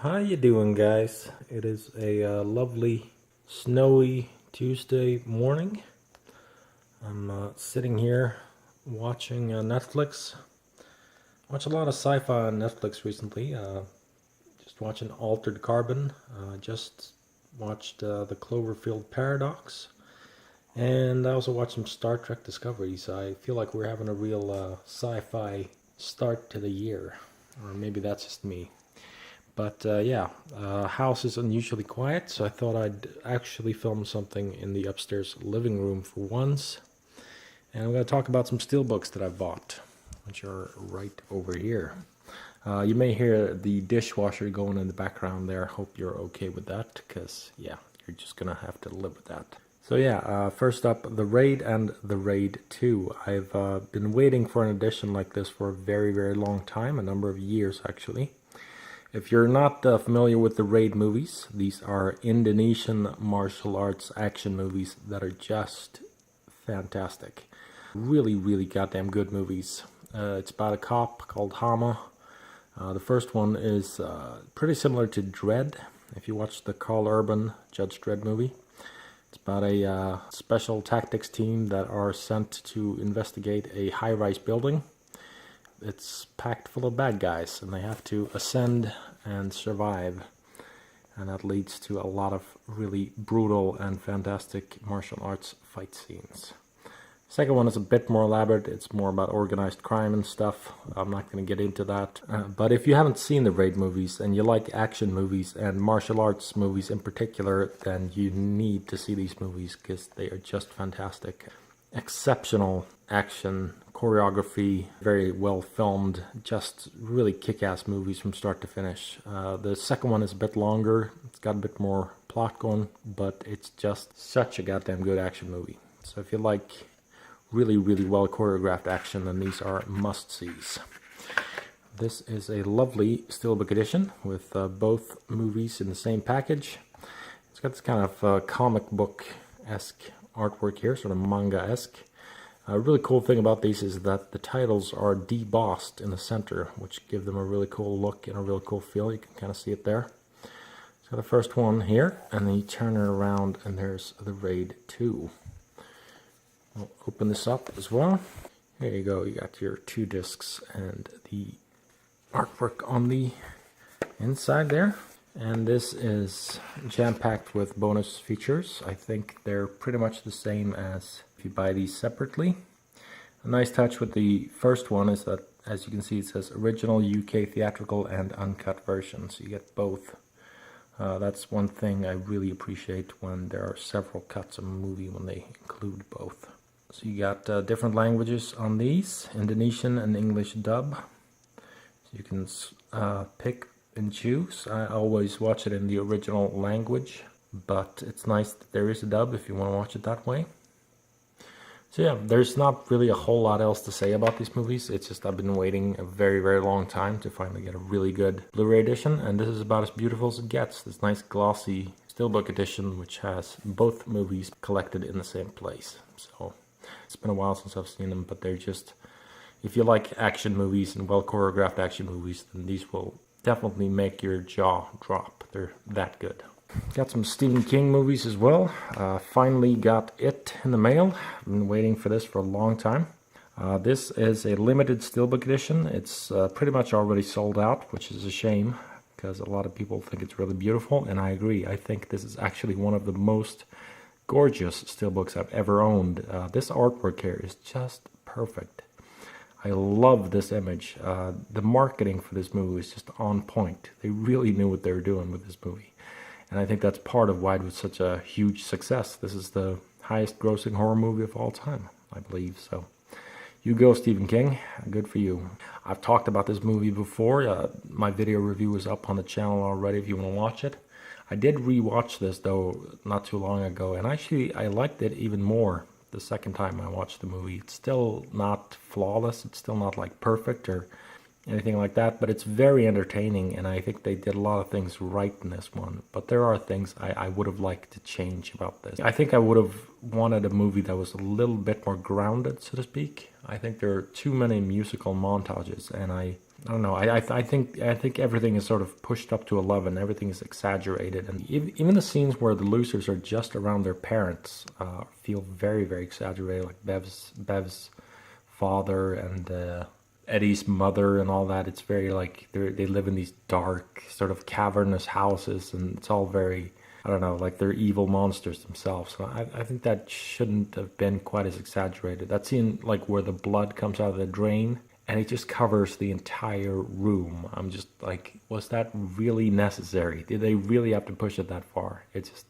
How you doing, guys? It is a lovely snowy Tuesday morning. I'm sitting here watching Netflix. Watched a lot of sci-fi on Netflix recently. Just watching Altered Carbon. Just watched The Cloverfield Paradox. And I also watched some Star Trek Discovery. So I feel like we're having a real sci-fi start to the year. Or maybe that's just me. But house is unusually quiet, so I thought I'd actually film something in the upstairs living room for once. And I'm going to talk about some Steelbooks that I bought, which are right over here. You may hear the dishwasher going in the background there. Hope you're okay with that, because, yeah, you're just going to have to live with that. So first up, the Raid and the Raid 2. I've been waiting for an edition like this for a very, very long time, a number of years actually. If you're not familiar with the Raid movies, these are Indonesian martial arts action movies that are just fantastic. Really, really goddamn good movies. It's about a cop called Hama. The first one is pretty similar to Dredd, if you watch the Carl Urban Judge Dredd movie. It's about a special tactics team that are sent to investigate a high-rise building. It's packed full of bad guys, and they have to ascend and survive, and that leads to a lot of really brutal and fantastic martial arts fight scenes. Second one is a bit more elaborate. It's more about organized crime and stuff. I'm not going to get into that. But if you haven't seen the Raid movies and you like action movies and martial arts movies in particular, then you need to see these movies because they are just fantastic. Exceptional action, choreography, very well filmed, just really kick-ass movies from start to finish. The second one is a bit longer, it's got a bit more plot going, but it's just such a goddamn good action movie. So if you like really, really well choreographed action, then these are must-sees. This is a lovely Steelbook edition with both movies in the same package. It's got this kind of comic book-esque artwork here, sort of manga-esque. A really cool thing about these is that the titles are debossed in the center, which give them a really cool look and a really cool feel. You can kind of see it there. So the first one here, and then you turn it around and there's the Raid 2. I'll open this up as well. There you go, you got your 2 discs and the artwork on the inside there. And this is jam-packed with bonus features. I think they're pretty much the same as if you buy these separately. A nice touch with the first one is that, as you can see, it says original UK theatrical and uncut version. So you get both. That's one thing I really appreciate when there are several cuts of a movie, when they include both. So you got different languages on these, Indonesian and English dub. So you can pick and choose. I always watch it in the original language, but it's nice that there is a dub if you want to watch it that way. So yeah, there's not really a whole lot else to say about these movies. It's just I've been waiting a very, very long time to finally get a really good Blu-ray edition, and this is about as beautiful as it gets. This nice glossy Steelbook edition, which has both movies collected in the same place. So it's been a while since I've seen them, but they're just, if you like action movies and well choreographed action movies, then these will definitely make your jaw drop. They're that good. Got some Stephen King movies as well. Finally got It in the mail. I've been waiting for this for a long time. This is a limited Steelbook edition. It's pretty much already sold out, which is a shame because a lot of people think it's really beautiful, and I agree. I think this is actually one of the most gorgeous Steelbooks I've ever owned. This artwork here is just perfect. I love this image. The marketing for this movie is just on point. They really knew what they were doing with this movie. And I think that's part of why it was such a huge success. This is the highest grossing horror movie of all time, I believe. So you go, Stephen King. Good for you. I've talked about this movie before. My video review is up on the channel already if you want to watch it. I did rewatch this, though, not too long ago. And actually, I liked it even more the second time I watched the movie. It's still not flawless, it's still not like perfect or anything like that, but it's very entertaining, and I think they did a lot of things right in this one. But there are things I would have liked to change about this. I think I would have wanted a movie that was a little bit more grounded, so to speak. I think there are too many musical montages, and I I don't know. I think everything is sort of pushed up to 11. Everything is exaggerated, and even the scenes where the losers are just around their parents feel very, very exaggerated. Like Bev's father and Eddie's mother and all that. It's very like they live in these dark, sort of cavernous houses, and it's all very, I don't know, like they're evil monsters themselves. So I think that shouldn't have been quite as exaggerated. That scene, like where the blood comes out of the drain and it just covers the entire room. I'm just like, was that really necessary? Did they really have to push it that far? It's just,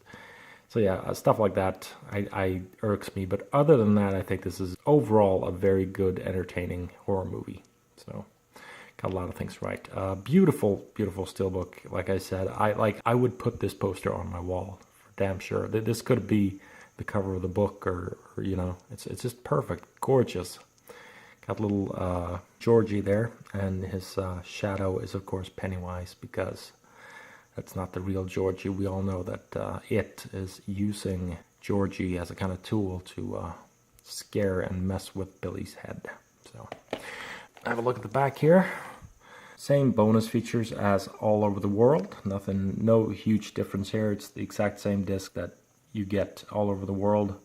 so yeah, stuff like that I irks me. But other than that, I think this is overall a very good, entertaining horror movie. So got a lot of things right. Beautiful, beautiful steelbook. Like I said, I would put this poster on my wall for damn sure. This could be the cover of the book, or you know, it's just perfect, gorgeous. Got a little Georgie there, and his shadow is of course Pennywise, because that's not the real Georgie. We all know that it is using Georgie as a kind of tool to scare and mess with Billy's head. So have a look at the back here. Same bonus features as All Over the World. Nothing, no huge difference here. It's the exact same disc that you get All Over the World.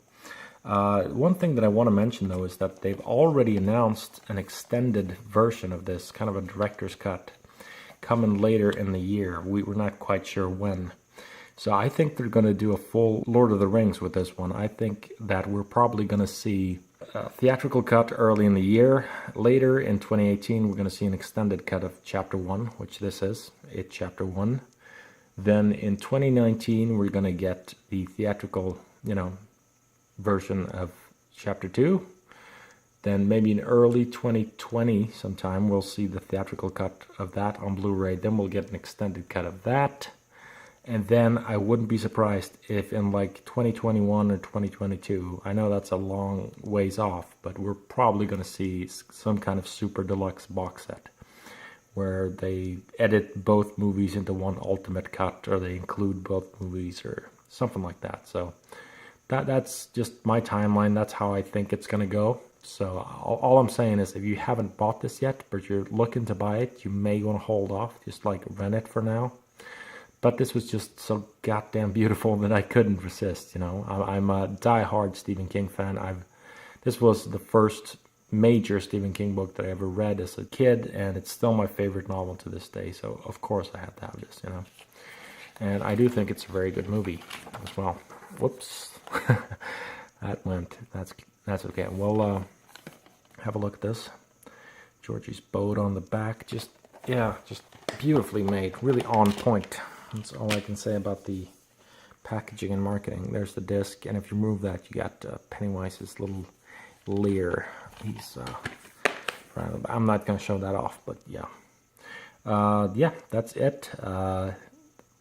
One thing that I want to mention though is that they've already announced an extended version of this, kind of a director's cut, coming later in the year. We're not quite sure when. So I think they're going to do a full Lord of the Rings with this one. I think that we're probably going to see a theatrical cut early in the year. Later in 2018, we're going to see an extended cut of Chapter 1, which this is, It Chapter 1. Then in 2019, we're going to get the theatrical, version of Chapter 2. Then maybe in early 2020 sometime, we'll see the theatrical cut of that on Blu-ray. Then we'll get an extended cut of that. And then I wouldn't be surprised if in like 2021 or 2022, I know that's a long ways off, but we're probably going to see some kind of super deluxe box set where they edit both movies into one ultimate cut, or they include both movies or something like that. So that's just my timeline. That's how I think it's going to go. So all I'm saying is, if you haven't bought this yet, but you're looking to buy it, you may want to hold off, just like rent it for now. But this was just so goddamn beautiful that I couldn't resist, I'm a die-hard Stephen King fan. This was the first major Stephen King book that I ever read as a kid, and it's still my favorite novel to this day. So of course I had to have this, And I do think it's a very good movie as well. Whoops. That's okay. We'll have a look at this. Georgie's boat on the back, just beautifully made, really on point. That's all I can say about the packaging and marketing. There's the disc, and if you remove that, you got Pennywise's little leer. He's I'm not going to show that off, but yeah, that's it.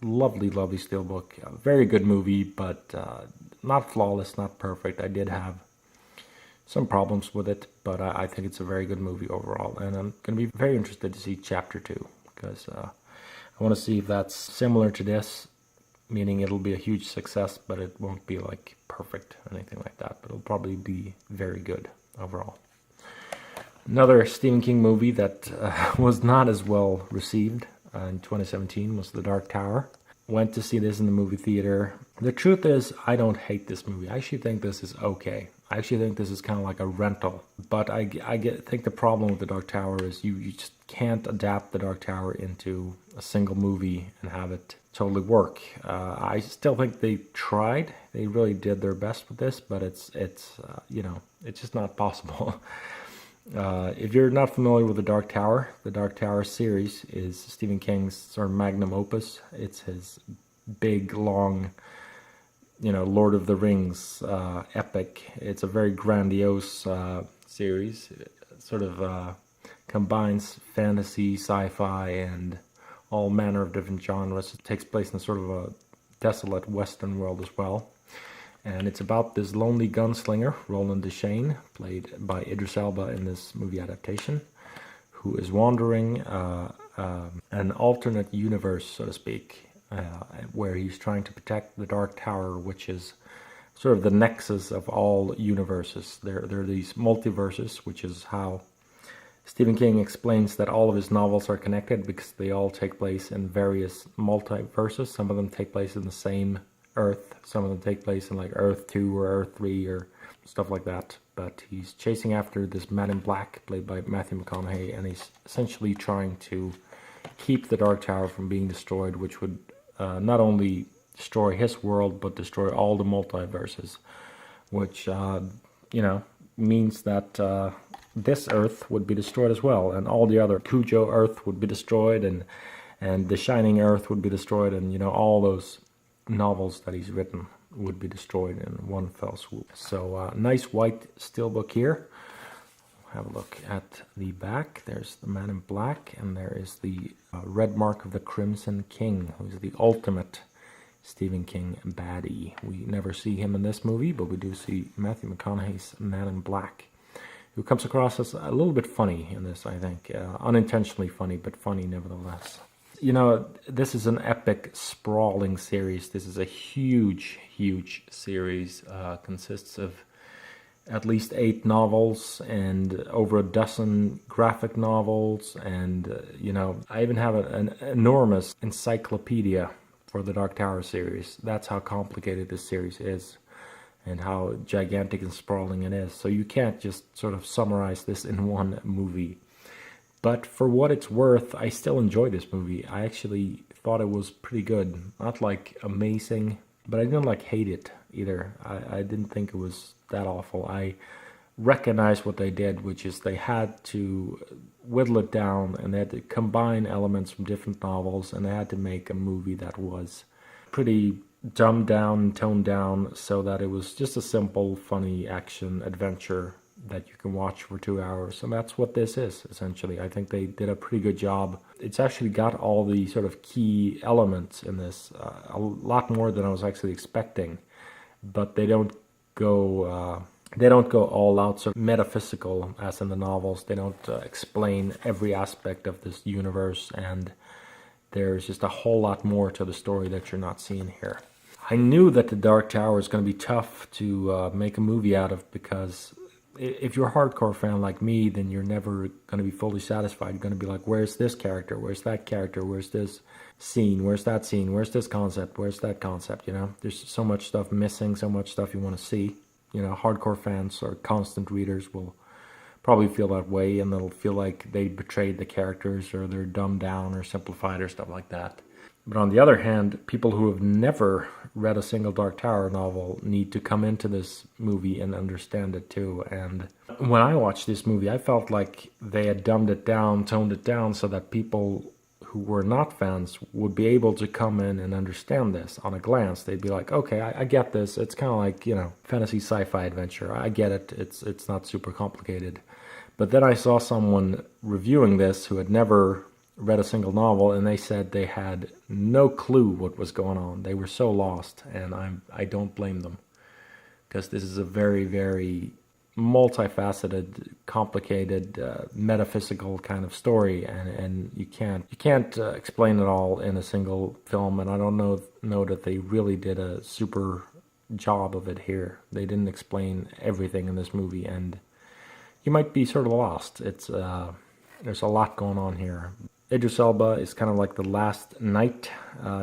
Lovely, lovely steelbook. Very good movie, but not flawless, not perfect. I did have some problems with it, but I think it's a very good movie overall. And I'm going to be very interested to see Chapter 2, because I want to see if that's similar to this, meaning it'll be a huge success, but it won't be like perfect or anything like that. But it'll probably be very good overall. Another Stephen King movie that was not as well received in 2017 was The Dark Tower. Went to see this in the movie theater. The truth is, I don't hate this movie. I actually think this is okay. I actually think this is kind of like a rental. But I think the problem with The Dark Tower is you just can't adapt The Dark Tower into a single movie and have it totally work. I still think they tried. They really did their best with this, but it's just not possible. If you're not familiar with the Dark Tower series is Stephen King's sort of magnum opus. It's his big, long, Lord of the Rings epic. It's a very grandiose series. It sort of combines fantasy, sci-fi, and all manner of different genres. It takes place in sort of a desolate Western world as well. And it's about this lonely gunslinger, Roland Deschain, played by Idris Elba in this movie adaptation, who is wandering an alternate universe, so to speak, where he's trying to protect the Dark Tower, which is sort of the nexus of all universes. There are these multiverses, which is how Stephen King explains that all of his novels are connected because they all take place in various multiverses. Some of them take place in the same Earth. Some of them take place in like Earth 2 or Earth 3 or stuff like that. But he's chasing after this man in black, played by Matthew McConaughey, and he's essentially trying to keep the Dark Tower from being destroyed, which would not only destroy his world, but destroy all the multiverses, which, means that this Earth would be destroyed as well, and all the other Cujo Earth would be destroyed, and the Shining Earth would be destroyed, and, all those novels that he's written would be destroyed in one fell swoop. So, nice white steelbook here. Have a look at the back. There's the man in black, and there is the red mark of the Crimson King, who's the ultimate Stephen King baddie. We never see him in this movie, but we do see Matthew McConaughey's man in black, who comes across as a little bit funny in this, I think. Unintentionally funny, but funny nevertheless. This is an epic, sprawling series. This is a huge, huge series. Consists of at least 8 novels and over a dozen graphic novels. And, I even have an enormous encyclopedia for the Dark Tower series. That's how complicated this series is and how gigantic and sprawling it is. So you can't just sort of summarize this in one movie. But for what it's worth, I still enjoy this movie. I actually thought it was pretty good. Not like amazing, but I didn't hate it either. I didn't think it was that awful. I recognize what they did, which is they had to whittle it down and they had to combine elements from different novels, and they had to make a movie that was pretty dumbed down and toned down so that it was just a simple, funny action adventure that you can watch for 2 hours. And that's what this is, essentially. I think they did a pretty good job. It's actually got all the sort of key elements in this, a lot more than I was actually expecting. But they don't go all out sort of metaphysical as in the novels. They don't explain every aspect of this universe, and there's just a whole lot more to the story that you're not seeing here. I knew that the Dark Tower is going to be tough to make a movie out of, because if you're a hardcore fan like me, then you're never going to be fully satisfied. You're going to be like, where's this character? Where's that character? Where's this scene? Where's that scene? Where's this concept? Where's that concept? There's so much stuff missing, so much stuff you want to see. Hardcore fans or constant readers will probably feel that way, and they'll feel like they betrayed the characters, or they're dumbed down or simplified or stuff like that. But on the other hand, people who have never read a single Dark Tower novel need to come into this movie and understand it too. And when I watched this movie, I felt like they had dumbed it down, toned it down, so that people who were not fans would be able to come in and understand this on a glance. They'd be like, okay, I get this. It's kind of like, fantasy sci-fi adventure. I get it. It's not super complicated. But then I saw someone reviewing this who had never read a single novel, and they said they had no clue what was going on. They were so lost, and I don't blame them, because this is a very, very multifaceted, complicated, metaphysical kind of story, and you can't explain it all in a single film. And I don't know that they really did a super job of it here. They didn't explain everything in this movie, and you might be sort of lost. It's there's a lot going on here. Idris Elba is kind of like the last knight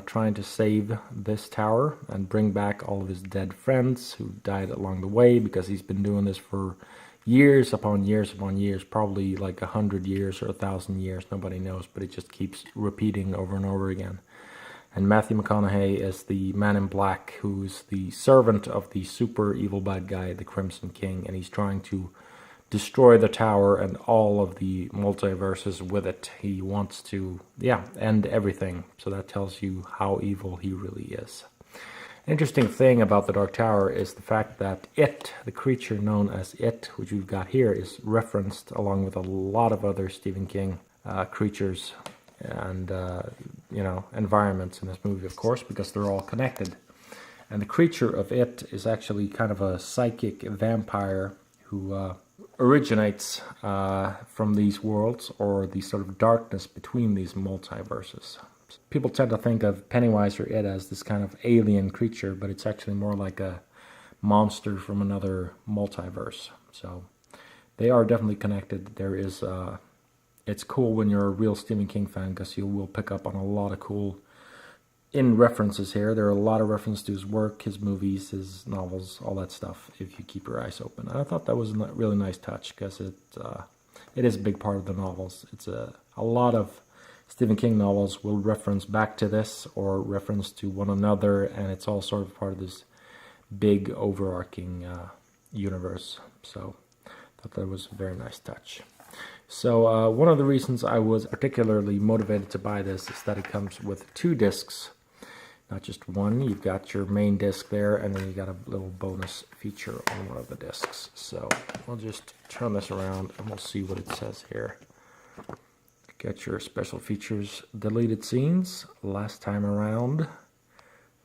trying to save this tower and bring back all of his dead friends who died along the way, because he's been doing this for years upon years upon years, probably like 100 years or 1,000 years, nobody knows, but it just keeps repeating over and over again. And Matthew McConaughey is the man in black, who's the servant of the super evil bad guy, the Crimson King, and he's trying to destroy the tower and all of the multiverses with it. He wants to, end everything. So that tells you how evil he really is. Interesting thing about the Dark Tower is the fact that it, the creature known as it, which we've got here, is referenced along with a lot of other Stephen King creatures and, environments in this movie, of course, because they're all connected. And the creature of it is actually kind of a psychic vampire who originates from these worlds, or the sort of darkness between these multiverses. People tend to think of Pennywise or it as this kind of alien creature, but it's actually more like a monster from another multiverse. So they are definitely connected. There is it's cool when you're a real Stephen King fan because you will pick up on a lot of cool in references here. There are a lot of references to his work, his movies, his novels, all that stuff, if you keep your eyes open. And I thought that was a really nice touch because it is a big part of the novels. It's a lot of Stephen King novels will reference back to this or reference to one another, and it's all sort of part of this big overarching universe. So I thought that was a very nice touch. So one of the reasons I was particularly motivated to buy this is that it comes with 2 discs, not just one. You've got your main disc there, and then you got a little bonus feature on one of the discs. So I'll just turn this around and we'll see what it says here. Got your special features, deleted scenes, last time around,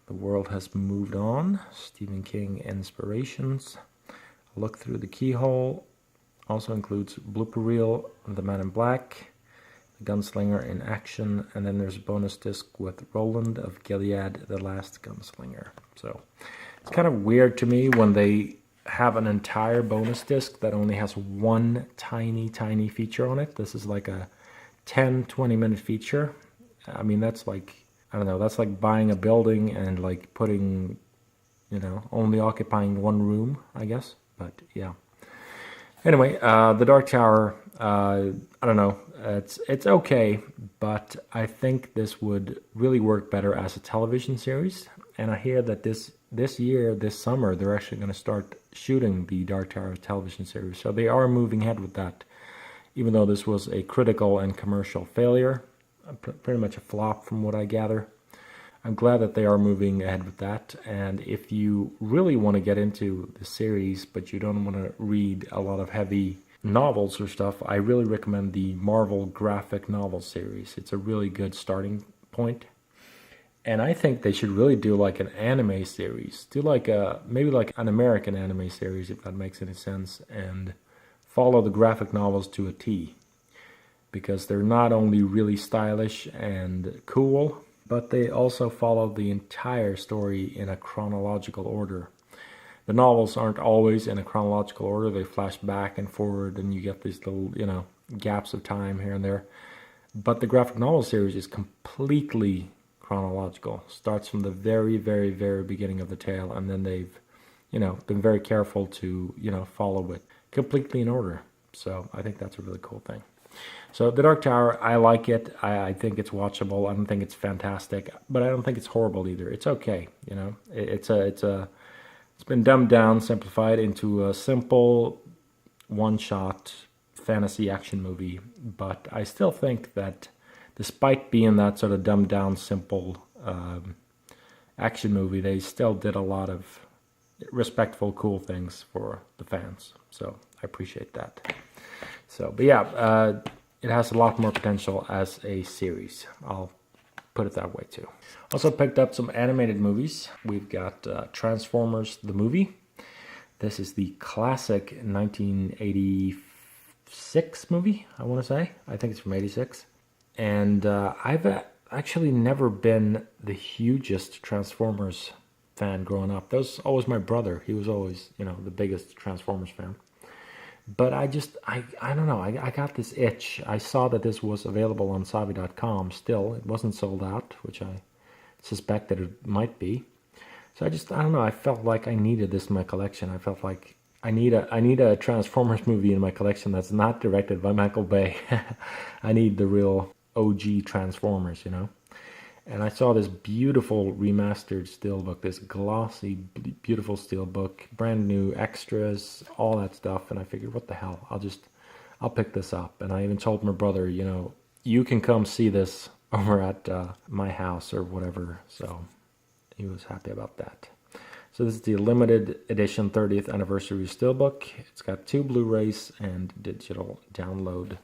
the world has moved on, Stephen King inspirations, look through the keyhole, also includes blooper reel, The Man in Black, The Gunslinger in Action, and then there's a bonus disc with Roland of Gilead, The Last Gunslinger. So it's kind of weird to me when they have an entire bonus disc that only has one tiny feature on it. This is like a 10-20 minute feature. I mean, that's like, I don't know, that's like buying a building and like putting, you know, only occupying one room, I guess. But yeah. Anyway, The Dark Tower, I don't know, it's okay, but I think this would really work better as a television series. And I hear that this summer, they're actually going to start shooting the Dark Tower television series. So they are moving ahead with that. Even though this was a critical and commercial failure, pretty much a flop from what I gather, I'm glad that they are moving ahead with that. And if you really want to get into the series, but you don't want to read a lot of heavy novels or stuff, I really recommend the Marvel graphic novel series. It's a really good starting point. And I think they should really do like an anime series. Do like maybe like an American anime series, if that makes any sense, and follow the graphic novels to a T, because they're not only really stylish and cool, but they also follow the entire story in a chronological order. The novels aren't always in a chronological order. They flash back and forward, and you get these little, you know, gaps of time here and there. But the graphic novel series is completely chronological. Starts from the very beginning of the tale, and then they've, you know, been very careful to, you know, follow it completely in order. So I think that's a really cool thing. So The Dark Tower, I like it. I think it's watchable. I don't think it's fantastic, but I don't think it's horrible either. It's okay, you know. It's been dumbed down, simplified into a simple one-shot fantasy action movie. But I still think that despite being that sort of dumbed down, simple action movie, they still did a lot of respectful, cool things for the fans. So I appreciate that. So, but yeah, it has a lot more potential as a series. I'll put it that way too. Also picked up some animated movies. We've got Transformers the movie. This is the classic 1986 movie, I want to say. I think it's from 86. And I've actually never been the hugest Transformers fan growing up. That was always my brother. He was always, you know, the biggest Transformers fan. But I don't know, I got this itch. I saw that this was available on Savi.com still. It wasn't sold out, which I suspect that it might be. So I don't know, I felt like I needed this in my collection. I felt like I need a Transformers movie in my collection that's not directed by Michael Bay. I need the real OG Transformers, you know. And I saw this beautiful remastered Steelbook, this glossy, beautiful Steelbook, brand new extras, all that stuff. And I figured, what the hell? I'll pick this up. And I even told my brother, you know, you can come see this over at my house or whatever. So he was happy about that. So this is the limited edition 30th anniversary Steelbook. It's got 2 Blu-rays and digital download.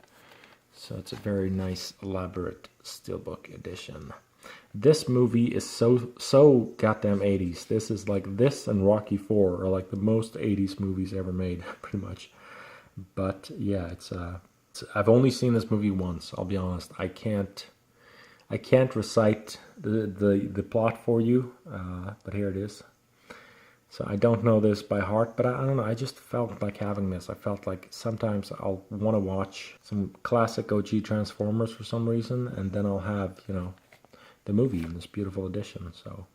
So it's a very nice, elaborate Steelbook edition. This movie is so goddamn 80s. This is like, this and Rocky 4 are like the most 80s movies ever made, pretty much. But yeah, I've only seen this movie once, I'll be honest. I can't recite the plot for you, but here it is. So I don't know this by heart, but I don't know. I just felt like having this. I felt like sometimes I'll want to watch some classic OG Transformers for some reason, and then I'll have, the movie in this beautiful edition. So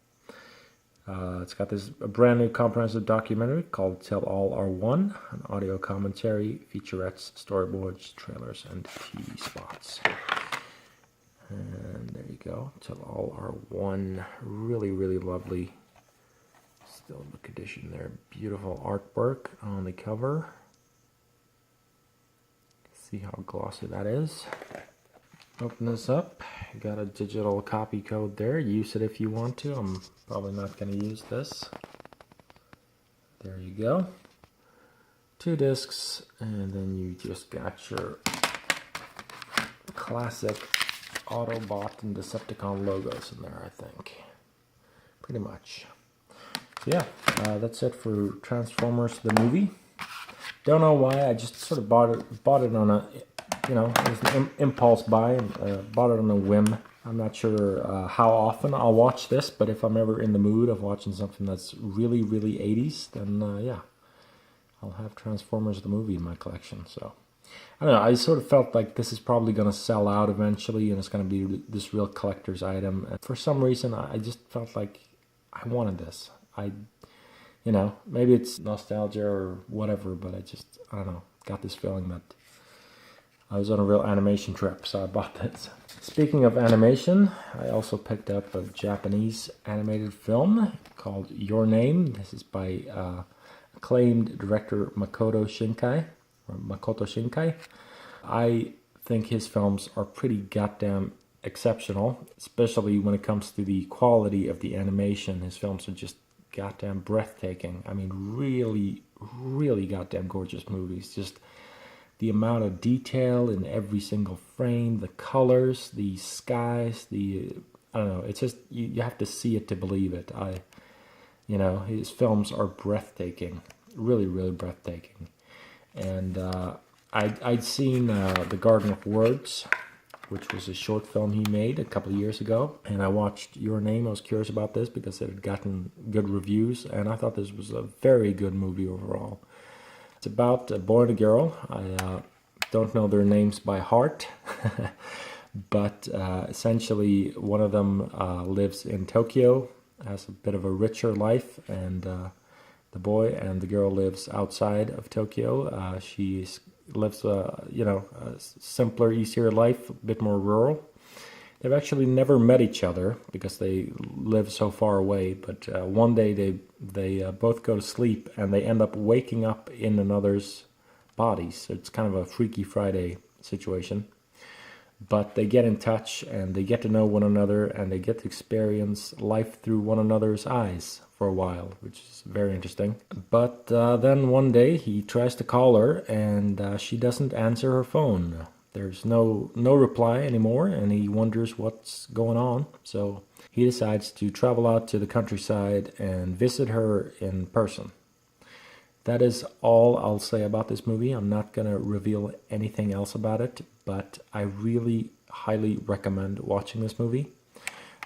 it's got this a brand new comprehensive documentary called Till All Are One, an audio commentary, featurettes, storyboards, trailers, and TV spots. And there you go, Till All Are One. Really, really lovely Steelbook edition there. Beautiful artwork on the cover. See how glossy that is. Open this up. You got a digital copy code there. Use it if you want to. I'm probably not going to use this. There you go. 2 discs, and then you just got your classic Autobot and Decepticon logos in there, I think. Pretty much. So yeah, that's it for Transformers the movie. Don't know why, I just sort of bought it on a, it was an impulse buy, and bought it on a whim. I'm not sure how often I'll watch this, but if I'm ever in the mood of watching something that's really, really 80s, then yeah, I'll have Transformers the movie in my collection. So I don't know, I sort of felt like this is probably going to sell out eventually, and it's going to be this real collector's item. And for some reason, I just felt like I wanted this. Maybe it's nostalgia or whatever, but I don't know, got this feeling that I was on a real animation trip, so I bought this. Speaking of animation, I also picked up a Japanese animated film called Your Name. This is by acclaimed director Makoto Shinkai. I think his films are pretty goddamn exceptional, especially when it comes to the quality of the animation. His films are just goddamn breathtaking. I mean, really, really goddamn gorgeous movies. Just the amount of detail in every single frame, the colors, the skies, I don't know, it's just, you have to see it to believe it. His films are breathtaking, really, really breathtaking. And I'd seen The Garden of Words, which was a short film he made a couple of years ago, and I watched Your Name. I was curious about this because it had gotten good reviews, and I thought this was a very good movie overall. It's about a boy and a girl. I don't know their names by heart, but essentially one of them lives in Tokyo, has a bit of a richer life, and the boy and the girl lives outside of Tokyo. She lives a simpler, easier life, a bit more rural. They've actually never met each other because they live so far away, but one day they both go to sleep and they end up waking up in another's bodies. So it's kind of a Freaky Friday situation. But they get in touch and they get to know one another and they get to experience life through one another's eyes for a while, which is very interesting. But then one day he tries to call her and she doesn't answer her phone. There's no reply anymore, and he wonders what's going on. So he decides to travel out to the countryside and visit her in person. That is all I'll say about this movie. I'm not going to reveal anything else about it, but I really highly recommend watching this movie.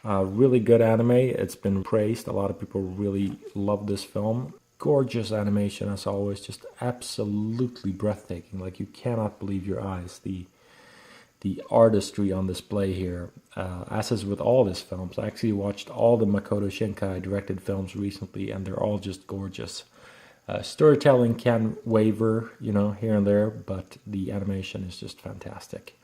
Really good anime. It's been praised. A lot of people really love this film. Gorgeous animation as always, just absolutely breathtaking. Like, you cannot believe your eyes. The artistry on display here, as is with all his films. I actually watched all the Makoto Shinkai directed films recently, and they're all just gorgeous. Storytelling can waver, here and there, but the animation is just fantastic.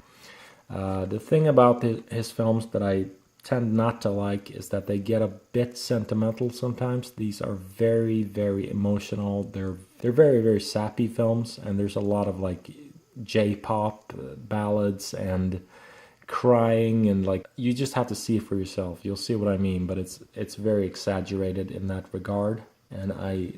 The thing about his films that I tend not to like is that they get a bit sentimental sometimes. These are very, very emotional. They're very, very sappy films, and there's a lot of like J-pop ballads and crying, and like, you just have to see it for yourself. You'll see what I mean, but it's very exaggerated in that regard. And I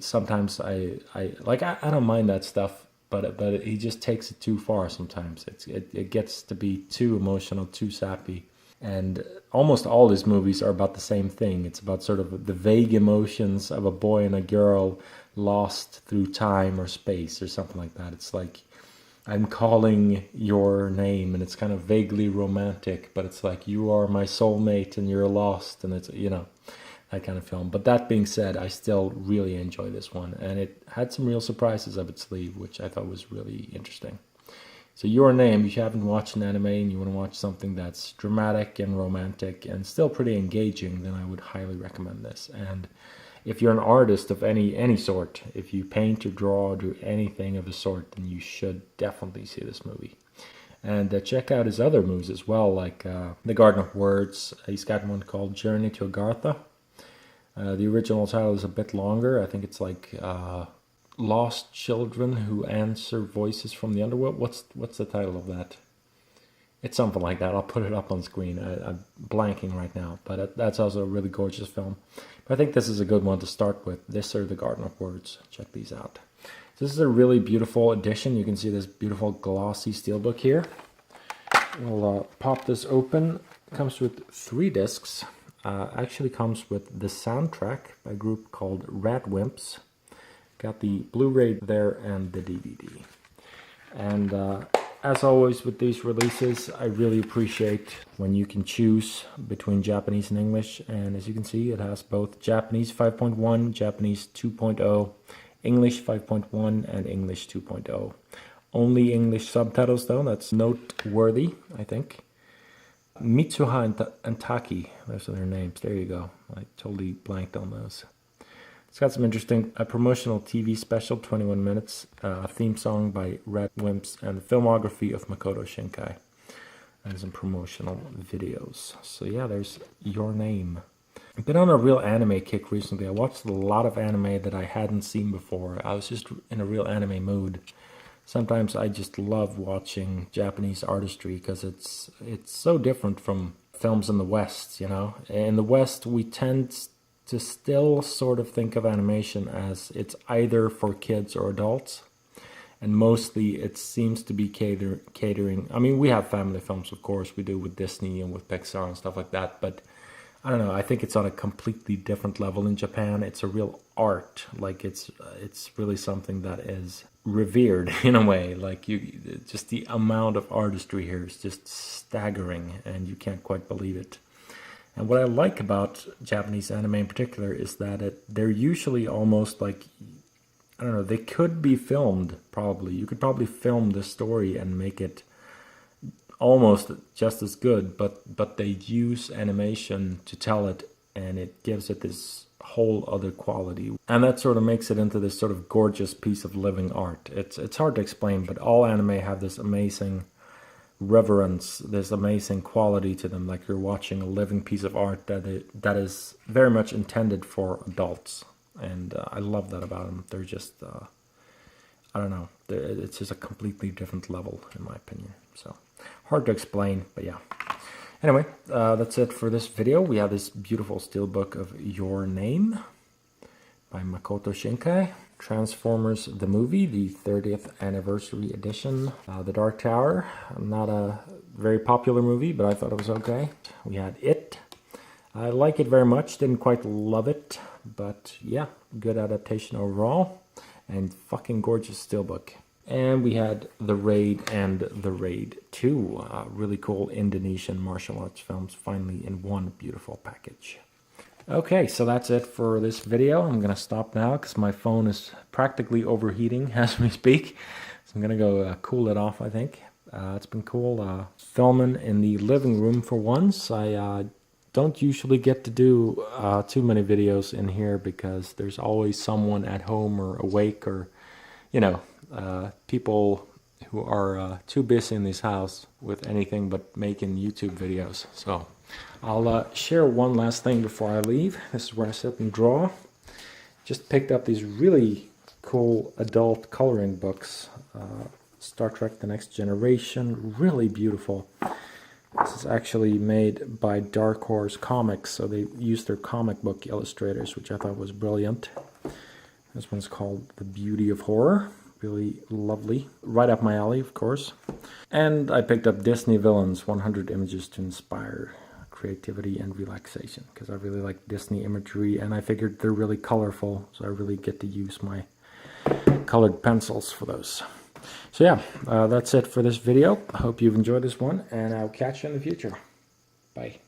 don't mind that stuff, but he just takes it too far sometimes. It gets to be too emotional, too sappy. And almost all his movies are about the same thing. It's about sort of the vague emotions of a boy and a girl lost through time or space or something like that. It's like, I'm calling your name, and it's kind of vaguely romantic, but it's like, you are my soulmate and you're lost, and it's, that kind of film. But that being said, I still really enjoy this one, and it had some real surprises up its sleeve, which I thought was really interesting. So Your Name, if you haven't watched an anime and you want to watch something that's dramatic and romantic and still pretty engaging, then I would highly recommend this. And if you're an artist of any sort, if you paint or draw or do anything of the sort, then you should definitely see this movie. And check out his other movies as well, like The Garden of Words. He's got one called Journey to Agartha. The original title is a bit longer. I think it's like Lost Children Who Answer Voices from the Underworld. What's the title of that? It's something like that. I'll put it up on screen. I'm blanking right now, but that's also a really gorgeous film. But I think this is a good one to start with. This or The Garden of Words. Check these out. This is a really beautiful edition. You can see this beautiful glossy steelbook here. We'll pop this open. It comes with 3 discs. Actually comes with the soundtrack by a group called Radwimps. Got the Blu-ray there and the DVD. And as always with these releases, I really appreciate when you can choose between Japanese and English. And as you can see, it has both Japanese 5.1, Japanese 2.0, English 5.1, and English 2.0. Only English subtitles though, that's noteworthy, I think. Mitsuha and Taki, those are their names. There you go. I totally blanked on those. It's got some interesting promotional TV special, 21 minutes, theme song by Radwimps, and the filmography of Makoto Shinkai, and some promotional videos. So yeah, there's Your Name. I've been on a real anime kick recently. I watched a lot of anime that I hadn't seen before. I was just in a real anime mood. Sometimes I just love watching Japanese artistry because it's so different from films in the West, you know. In the West, we tend to still sort of think of animation as it's either for kids or adults. And mostly it seems to be catering. I mean, we have family films, of course. We do with Disney and with Pixar and stuff like that. But I don't know, I think it's on a completely different level in Japan. It's a real art. Like it's really something that is revered in a way. Like just the amount of artistry here is just staggering, and you can't quite believe it. And what I like about Japanese anime in particular is that they're usually almost like, I don't know, they could be filmed probably. You could probably film this story and make it almost just as good, but they use animation to tell it, and it gives it this whole other quality. And that sort of makes it into this sort of gorgeous piece of living art. It's hard to explain, but all anime have this amazing reverence, this amazing quality to them, like you're watching a living piece of art that is very much intended for adults. And I love that about them. They're just, I don't know, it's just a completely different level in my opinion. So hard to explain, but yeah. Anyway, that's it for this video. We have this beautiful steelbook of Your Name by Makoto Shinkai. Transformers the movie, the 30th anniversary edition. The Dark Tower, not a very popular movie, but I thought it was okay. We had It. I like it very much, didn't quite love it, but yeah, good adaptation overall, and fucking gorgeous steelbook. And we had The Raid and The Raid 2, really cool Indonesian martial arts films, finally in one beautiful package. Okay, so that's it for this video. I'm going to stop now because my phone is practically overheating as we speak. So I'm going to go cool it off, I think. It's been cool filming in the living room for once. I don't usually get to do too many videos in here because there's always someone at home or awake, or, you know, people who are too busy in this house with anything but making YouTube videos. So I'll share one last thing before I leave. This is where I sit and draw. Just picked up these really cool adult coloring books. Star Trek The Next Generation, really beautiful. This is actually made by Dark Horse Comics, so they used their comic book illustrators, which I thought was brilliant. This one's called The Beauty of Horror. Really lovely. Right up my alley, of course. And I picked up Disney Villains, 100 Images to Inspire Creativity and Relaxation, because I really like Disney imagery, and I figured they're really colorful, so I really get to use my colored pencils for those. So yeah, that's it for this video. I hope you've enjoyed this one, and I'll catch you in the future. Bye.